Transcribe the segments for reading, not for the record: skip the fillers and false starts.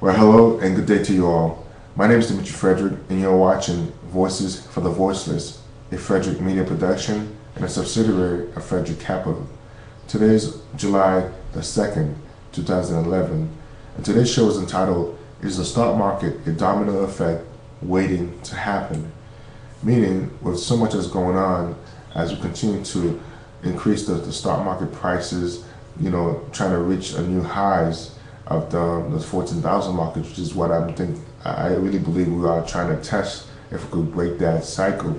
Well, hello and good day to you all. My name is Dimitri Frederick, and you're watching Voices for the Voiceless, a Frederick Media production and a subsidiary of Frederick Capital. Today is July the 2nd, 2011, and today's show is entitled, Is the Stock Market a Domino Effect Waiting to Happen? Meaning, with so much that's going on, as we continue to increase the stock market prices, trying to reach a new highs of the 14,000 market, which is what I really believe we are trying to test if we could break that cycle.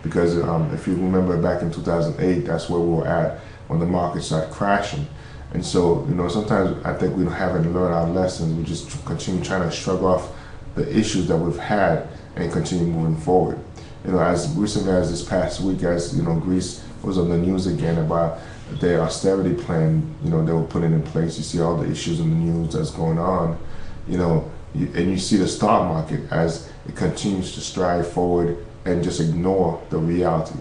Because if you remember back in 2008, that's where we were at when the market started crashing. And so, sometimes I think we haven't learned our lessons. We just continue trying to shrug off the issues that we've had and continue moving forward. As recently as this past week, as Greece was on the news again about their austerity plan, they were putting in place. You see all the issues in the news that's going on, and you see the stock market as it continues to strive forward and just ignore the reality.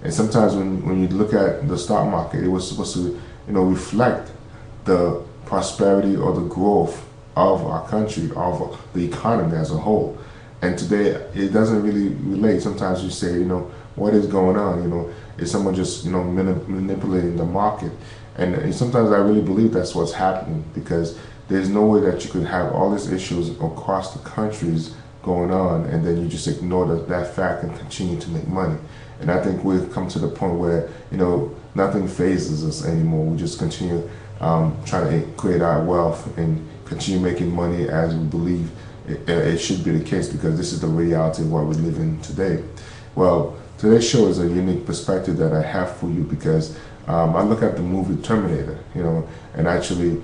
And sometimes when you look at the stock market, it was supposed to, reflect the prosperity or the growth of our country, of the economy as a whole. And today, it doesn't really relate. Sometimes you say, what is going on? Is someone just, manipulating the market? And sometimes I really believe that's what's happening, because there's no way that you could have all these issues across the countries going on and then you just ignore that fact and continue to make money. And I think we've come to the point where, nothing phases us anymore. We just continue trying to create our wealth and continue making money as we believe it should be the case, because this is the reality of what we live in today. Well, today's show is a unique perspective that I have for you, because I look at the movie Terminator, and actually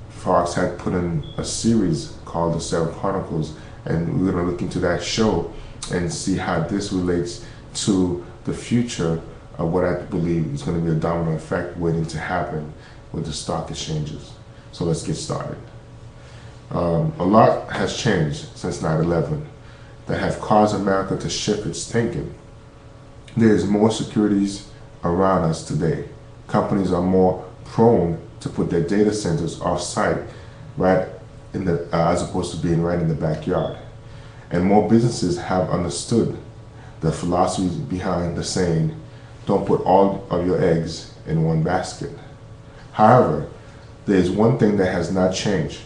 Fox had put in a series called The Sarah Chronicles, and we're going to look into that show and see how this relates to the future of what I believe is going to be a domino effect waiting to happen with the stock exchanges. So let's get started. A lot has changed since 9/11 that have caused America to shift its thinking. There is more securities around us today. Companies are more prone to put their data centers off-site, right in the as opposed to being right in the backyard. And more businesses have understood the philosophy behind the saying, "Don't put all of your eggs in one basket." However, there is one thing that has not changed.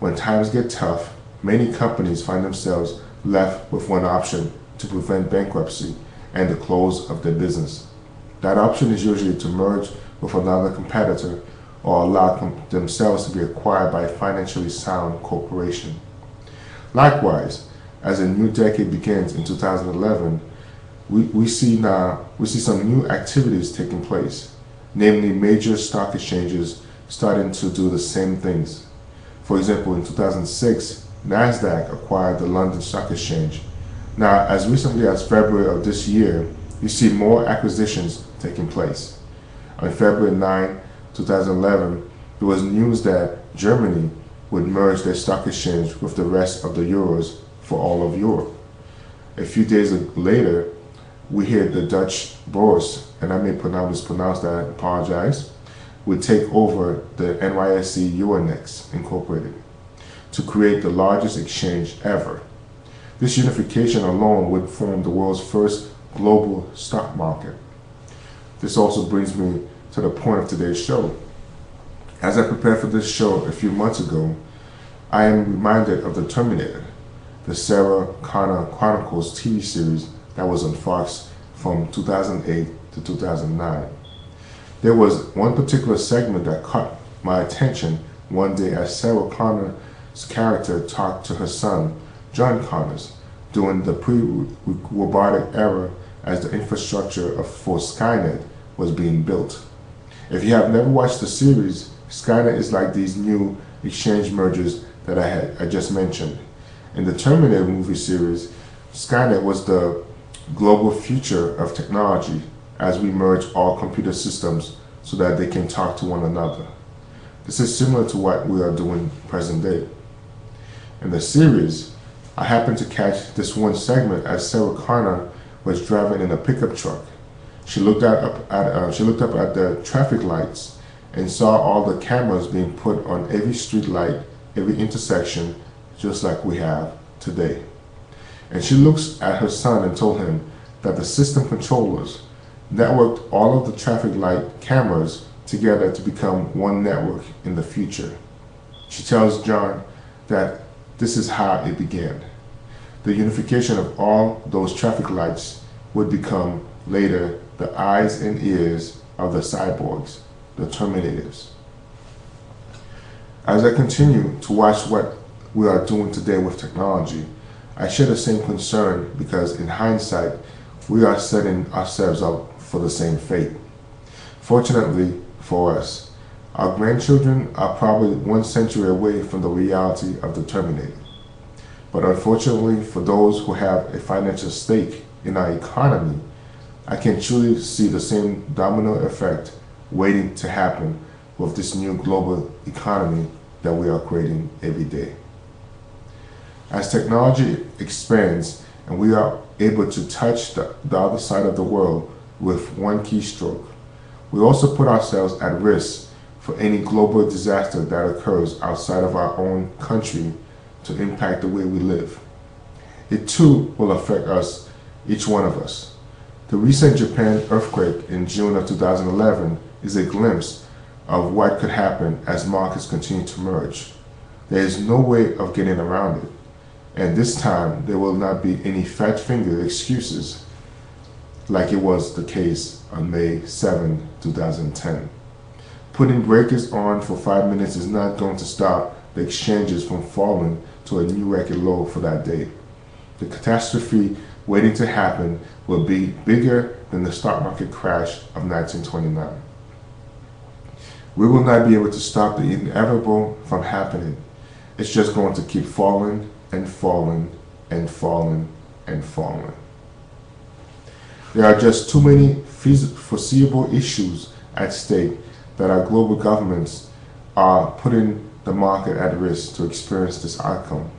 When times get tough, many companies find themselves left with one option to prevent bankruptcy and the close of their business. That option is usually to merge with another competitor or allow themselves to be acquired by a financially sound corporation. Likewise, as a new decade begins in 2011, we see some new activities taking place, namely major stock exchanges starting to do the same things. For example, in 2006, NASDAQ acquired the London Stock Exchange. Now, as recently as February of this year, you see more acquisitions taking place. On February 9, 2011, there was news that Germany would merge their stock exchange with the rest of the euros for all of Europe. A few days later, we hear the Dutch Bourse, and I may mispronounce that, I apologize, would take over the NYSE Euronext Incorporated to create the largest exchange ever. This unification alone would form the world's first global stock market. This also brings me to the point of today's show. As I prepared for this show a few months ago, I am reminded of the Terminator, the Sarah Connor Chronicles TV series that was on Fox from 2008 to 2009. There was one particular segment that caught my attention one day as Sarah Connor's character talked to her son, John Connors, during the pre-robotic era as the infrastructure for Skynet was being built. If you have never watched the series, Skynet is like these new exchange mergers that I just mentioned. In the Terminator movie series, Skynet was the global future of technology as we merge all computer systems so that they can talk to one another. This is similar to what we are doing present day. In the series, I happened to catch this one segment as Sarah Connor was driving in a pickup truck. She looked up at the traffic lights and saw all the cameras being put on every street light every intersection just like we have today. And she looks at her son and told him that the system controllers networked all of the traffic light cameras together to become one network in the future. She tells John that this is how it began. The unification of all those traffic lights would become later the eyes and ears of the cyborgs, the Terminators. As I continue to watch what we are doing today with technology, I share the same concern because in hindsight, we are setting ourselves up for the same fate. Fortunately for us, our grandchildren are probably 1 century away from the reality of the Terminator. But unfortunately for those who have a financial stake in our economy, I can truly see the same domino effect waiting to happen with this new global economy that we are creating every day. As technology expands and we are able to touch the other side of the world with one keystroke, we also put ourselves at risk for any global disaster that occurs outside of our own country to impact the way we live. It too will affect us, each one of us. The recent Japan earthquake in June of 2011 is a glimpse of what could happen as markets continue to merge. There is no way of getting around it. And this time, there will not be any fat finger excuses like it was the case on May 7, 2010. Putting breakers on for 5 minutes is not going to stop the exchanges from falling to a new record low for that day. The catastrophe waiting to happen will be bigger than the stock market crash of 1929. We will not be able to stop the inevitable from happening. It's just going to keep falling and falling and falling and falling. There are just too many foreseeable issues at stake that our global governments are putting the market at risk to experience this outcome.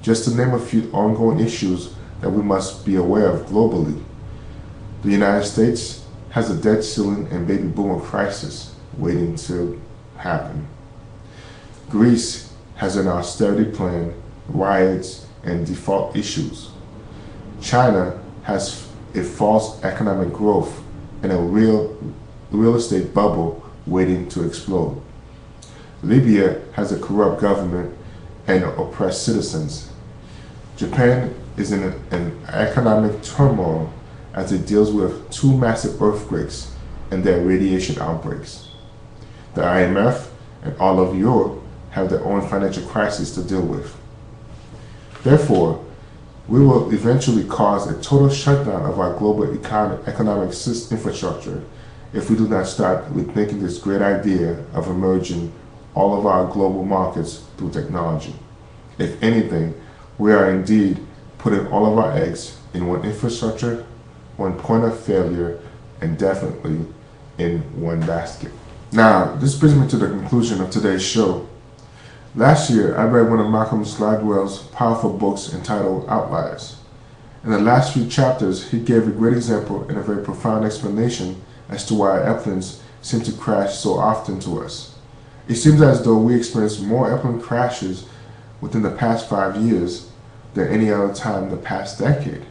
Just to name a few ongoing issues that we must be aware of globally. The United States has a debt ceiling and baby boomer crisis waiting to happen. Greece has an austerity plan, riots, and default issues. China has a false economic growth and a real estate bubble waiting to explode. Libya has a corrupt government and oppressed citizens. Japan is in an economic turmoil as it deals with 2 massive earthquakes and their radiation outbreaks. The IMF and all of Europe have their own financial crises to deal with. Therefore, we will eventually cause a total shutdown of our global economic infrastructure if we do not start rethinking this great idea of emerging all of our global markets through technology. If anything, we are indeed putting all of our eggs in one infrastructure, one point of failure, and definitely in one basket. Now, this brings me to the conclusion of today's show. Last year, I read one of Malcolm Gladwell's powerful books entitled Outliers. In the last few chapters, he gave a great example and a very profound explanation as to why airplanes seem to crash so often to us. It seems as though we experienced more airplane crashes within the past 5 years than any other time in the past decade.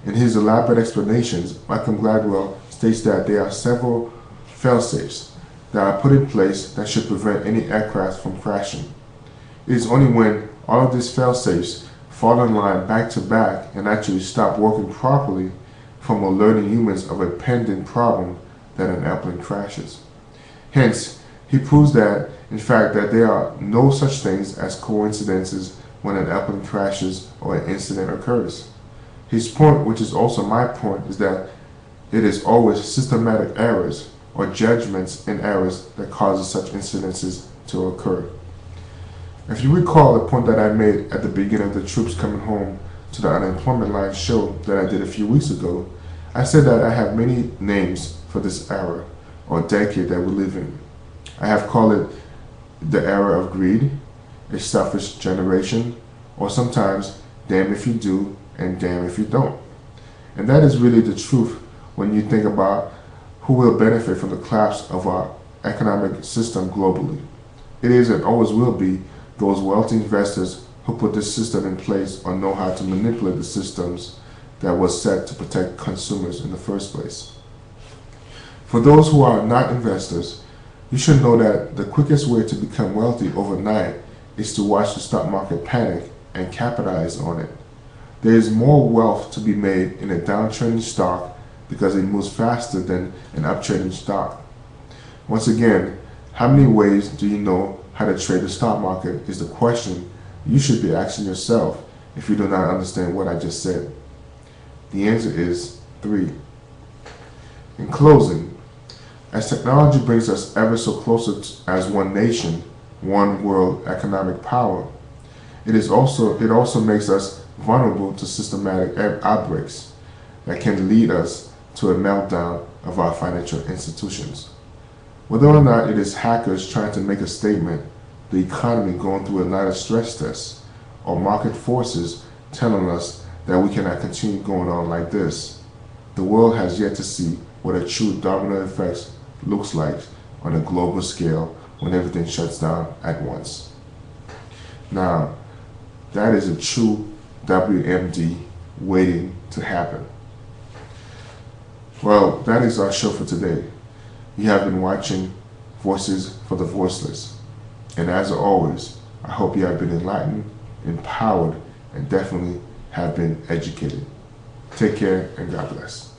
In his elaborate explanations, Malcolm Gladwell states that there are several fail-safes that are put in place that should prevent any aircraft from crashing. It is only when all of these fail-safes fall in line back to back and actually stop working properly from alerting humans of a pending problem that an airplane crashes. Hence, he proves that, in fact, that there are no such things as coincidences when an airplane crashes or an incident occurs. His point, which is also my point, is that it is always systematic errors or judgments and errors that causes such incidences to occur. If you recall the point that I made at the beginning of the troops coming home to the unemployment line show that I did a few weeks ago, I said that I have many names for this era or decade that we live in. I have called it the era of greed, a selfish generation, or sometimes damn if you do and damn if you don't. And that is really the truth when you think about who will benefit from the collapse of our economic system globally. It is and always will be those wealthy investors who put this system in place or know how to manipulate the systems that was set to protect consumers in the first place. For those who are not investors, you should know that the quickest way to become wealthy overnight is to watch the stock market panic and capitalize on it. There is more wealth to be made in a downtrending stock because it moves faster than an uptrending stock. Once again, how many ways do you know how to trade the stock market is the question you should be asking yourself if you do not understand what I just said. The answer is 3. In closing, as technology brings us ever so closer as one nation, one world economic power, it also makes us vulnerable to systematic outbreaks that can lead us to a meltdown of our financial institutions. Whether or not it is hackers trying to make a statement, the economy going through another stress test, or market forces telling us that we cannot continue going on like this, the world has yet to see what a true domino effect looks like on a global scale when everything shuts down at once. Now, that is a true WMD waiting to happen. Well, that is our show for today. You have been watching Voices for the Voiceless. And as always, I hope you have been enlightened, empowered, and definitely have been educated. Take care and God bless.